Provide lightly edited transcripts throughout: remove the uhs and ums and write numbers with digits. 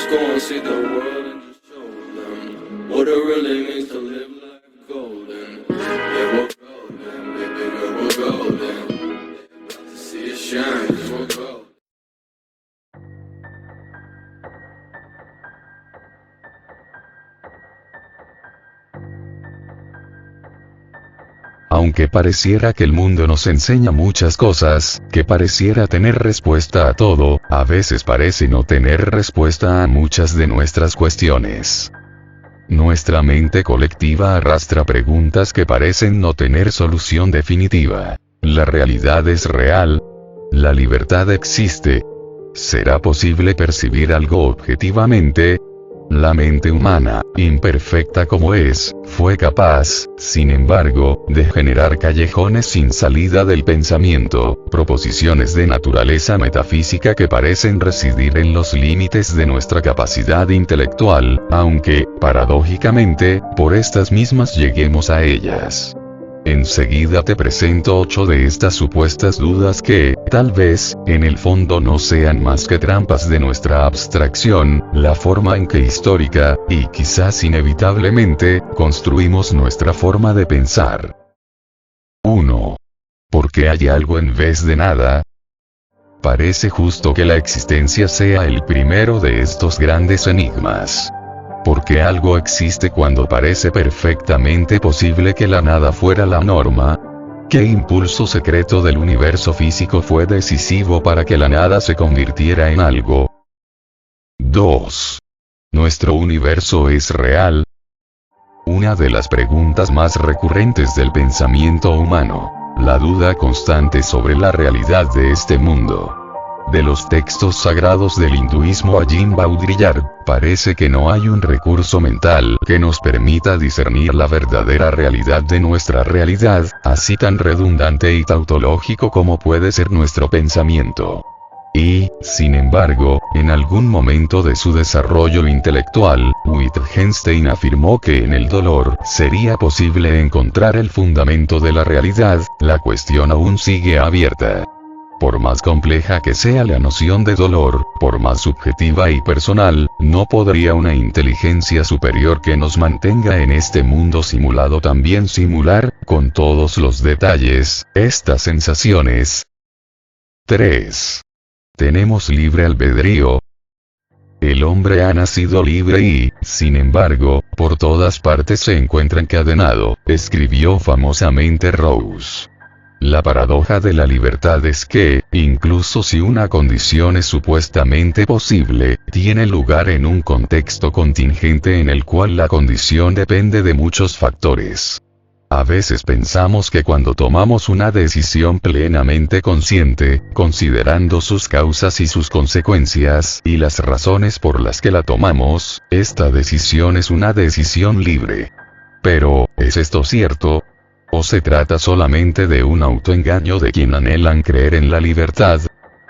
Just go and see the world and just show them what it really means to live life golden. Yeah, we're golden, baby girl, we're golden. They're about to see it shine, 'cause we're golden. Aunque pareciera que el mundo nos enseña muchas cosas, que pareciera tener respuesta a todo, a veces parece no tener respuesta a muchas de nuestras cuestiones. Nuestra mente colectiva arrastra preguntas que parecen no tener solución definitiva. ¿La realidad es real? ¿La libertad existe? ¿Será posible percibir algo objetivamente? La mente humana, imperfecta como es, fue capaz, sin embargo, de generar callejones sin salida del pensamiento, proposiciones de naturaleza metafísica que parecen residir en los límites de nuestra capacidad intelectual, aunque, paradójicamente, por estas mismas lleguemos a ellas. Enseguida te presento 8 de estas supuestas dudas que, tal vez, en el fondo no sean más que trampas de nuestra abstracción, la forma en que histórica, y quizás inevitablemente, construimos nuestra forma de pensar. 1. ¿Por qué hay algo en vez de nada? Parece justo que la existencia sea el primero de estos grandes enigmas. ¿Por qué algo existe cuando parece perfectamente posible que la nada fuera la norma? ¿Qué impulso secreto del universo físico fue decisivo para que la nada se convirtiera en algo? 2. ¿Nuestro universo es real? Una de las preguntas más recurrentes del pensamiento humano. La duda constante sobre la realidad de este mundo. De los textos sagrados del hinduismo a Jim Baudrillard, parece que no hay un recurso mental que nos permita discernir la verdadera realidad de nuestra realidad, así tan redundante y tautológico como puede ser nuestro pensamiento. Y, sin embargo, en algún momento de su desarrollo intelectual, Wittgenstein afirmó que en el dolor sería posible encontrar el fundamento de la realidad. La cuestión aún sigue abierta. Por más compleja que sea la noción de dolor, por más subjetiva y personal, no podría una inteligencia superior que nos mantenga en este mundo simulado también simular, con todos los detalles, estas sensaciones. 3. ¿Tenemos libre albedrío? El hombre ha nacido libre y, sin embargo, por todas partes se encuentra encadenado, escribió famosamente Rawls. La paradoja de la libertad es que, incluso si una condición es supuestamente posible, tiene lugar en un contexto contingente en el cual la condición depende de muchos factores. A veces pensamos que cuando tomamos una decisión plenamente consciente, considerando sus causas y sus consecuencias y las razones por las que la tomamos, esta decisión es una decisión libre. Pero, ¿es esto cierto? ¿O se trata solamente de un autoengaño de quien anhelan creer en la libertad?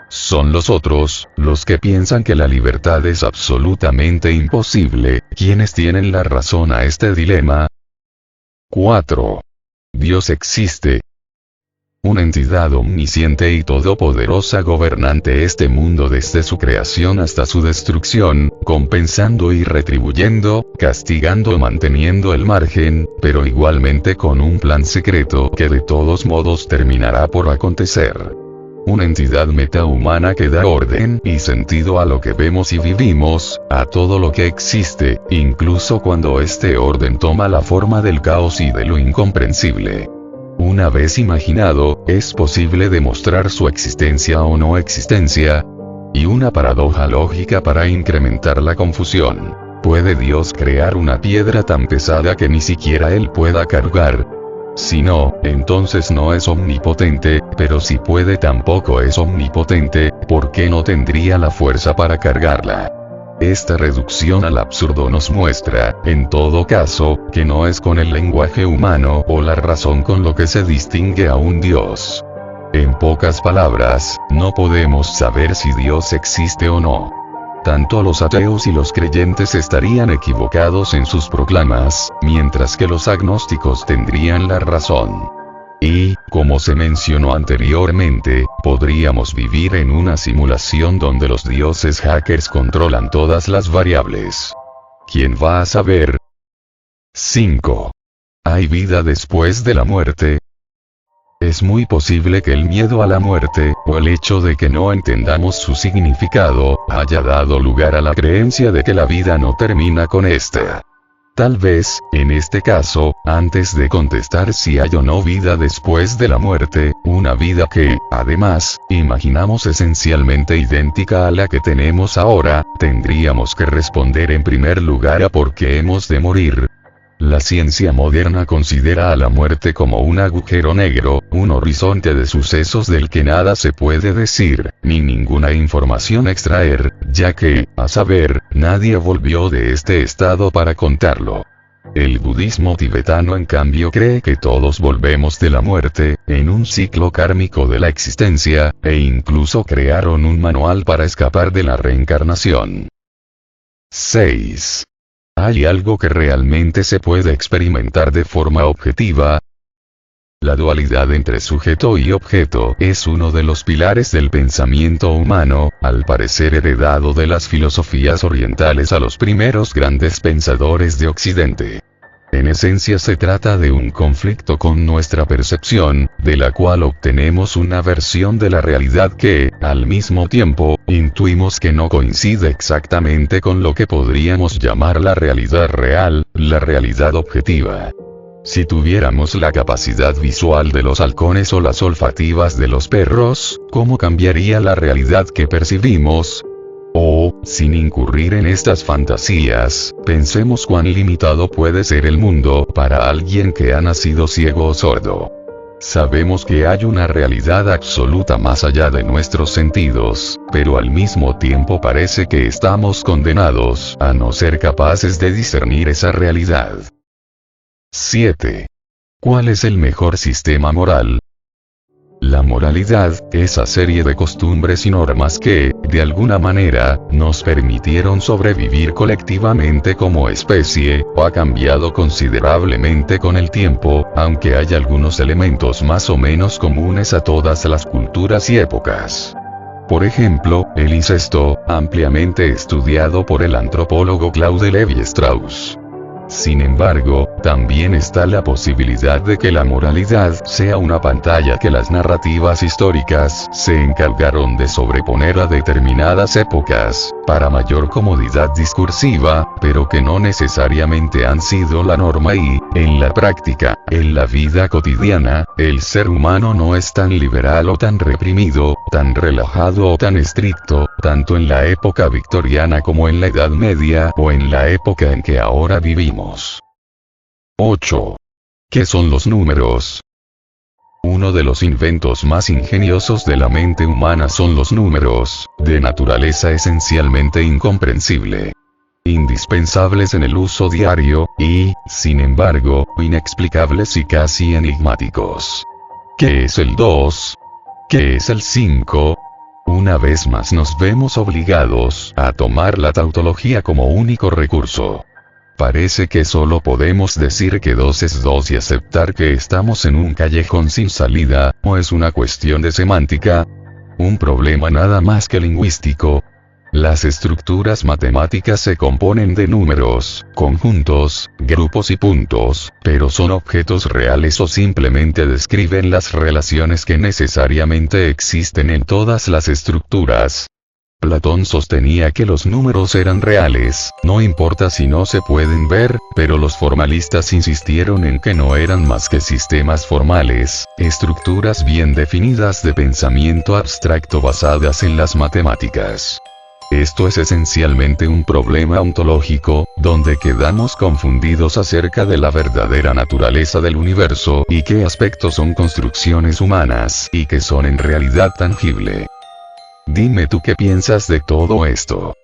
Son los otros, los que piensan que la libertad es absolutamente imposible, quienes tienen la razón a este dilema. 4. Dios existe. Una entidad omnisciente y todopoderosa gobernante este mundo desde su creación hasta su destrucción, compensando y retribuyendo, castigando o manteniendo el margen, pero igualmente con un plan secreto que de todos modos terminará por acontecer. Una entidad metahumana que da orden y sentido a lo que vemos y vivimos, a todo lo que existe, incluso cuando este orden toma la forma del caos y de lo incomprensible. Una vez imaginado, ¿es posible demostrar su existencia o no existencia? Y una paradoja lógica para incrementar la confusión. ¿Puede Dios crear una piedra tan pesada que ni siquiera Él pueda cargar? Si no, entonces no es omnipotente, pero si puede tampoco es omnipotente, ¿por qué no tendría la fuerza para cargarla? Esta reducción al absurdo nos muestra, en todo caso, que no es con el lenguaje humano o la razón con lo que se distingue a un Dios. En pocas palabras, no podemos saber si Dios existe o no. Tanto los ateos y los creyentes estarían equivocados en sus proclamas, mientras que los agnósticos tendrían la razón. Y, como se mencionó anteriormente, podríamos vivir en una simulación donde los dioses hackers controlan todas las variables. ¿Quién va a saber? 5. ¿Hay vida después de la muerte? Es muy posible que el miedo a la muerte, o el hecho de que no entendamos su significado, haya dado lugar a la creencia de que la vida no termina con esta. Tal vez, en este caso, antes de contestar si hay o no vida después de la muerte, una vida que, además, imaginamos esencialmente idéntica a la que tenemos ahora, tendríamos que responder en primer lugar a por qué hemos de morir. La ciencia moderna considera a la muerte como un agujero negro, un horizonte de sucesos del que nada se puede decir, ni ninguna información extraer, ya que, a saber, nadie volvió de este estado para contarlo. El budismo tibetano en cambio cree que todos volvemos de la muerte, en un ciclo kármico de la existencia, e incluso crearon un manual para escapar de la reencarnación. 6. ¿Hay algo que realmente se puede experimentar de forma objetiva? La dualidad entre sujeto y objeto es uno de los pilares del pensamiento humano, al parecer heredado de las filosofías orientales a los primeros grandes pensadores de Occidente. En esencia se trata de un conflicto con nuestra percepción, de la cual obtenemos una versión de la realidad que, al mismo tiempo, intuimos que no coincide exactamente con lo que podríamos llamar la realidad real, la realidad objetiva. Si tuviéramos la capacidad visual de los halcones o las olfativas de los perros, ¿cómo cambiaría la realidad que percibimos? O, sin incurrir en estas fantasías, pensemos cuán limitado puede ser el mundo para alguien que ha nacido ciego o sordo. Sabemos que hay una realidad absoluta más allá de nuestros sentidos, pero al mismo tiempo parece que estamos condenados a no ser capaces de discernir esa realidad. 7. ¿Cuál es el mejor sistema moral? La moralidad, esa serie de costumbres y normas que, de alguna manera, nos permitieron sobrevivir colectivamente como especie, ha cambiado considerablemente con el tiempo, aunque hay algunos elementos más o menos comunes a todas las culturas y épocas. Por ejemplo, el incesto, ampliamente estudiado por el antropólogo Claude Lévi-Strauss. Sin embargo, también está la posibilidad de que la moralidad sea una pantalla que las narrativas históricas se encargaron de sobreponer a determinadas épocas, para mayor comodidad discursiva, pero que no necesariamente han sido la norma y, en la práctica, en la vida cotidiana, el ser humano no es tan liberal o tan reprimido, tan relajado o tan estricto, tanto en la época victoriana como en la Edad Media o en la época en que ahora vivimos. 8. ¿Qué son los números? Uno de los inventos más ingeniosos de la mente humana son los números, de naturaleza esencialmente incomprensible. Indispensables en el uso diario, y, sin embargo, inexplicables y casi enigmáticos. ¿Qué es el 2? ¿Qué es el 5? Una vez más nos vemos obligados a tomar la tautología como único recurso. Parece que solo podemos decir que 2 es 2 y aceptar que estamos en un callejón sin salida, o es una cuestión de semántica. Un problema nada más que lingüístico. Las estructuras matemáticas se componen de números, conjuntos, grupos y puntos, pero ¿son objetos reales o simplemente describen las relaciones que necesariamente existen en todas las estructuras? Platón sostenía que los números eran reales, no importa si no se pueden ver, pero los formalistas insistieron en que no eran más que sistemas formales, estructuras bien definidas de pensamiento abstracto basadas en las matemáticas. Esto es esencialmente un problema ontológico, donde quedamos confundidos acerca de la verdadera naturaleza del universo y qué aspectos son construcciones humanas y qué son en realidad tangible. Dime tú qué piensas de todo esto.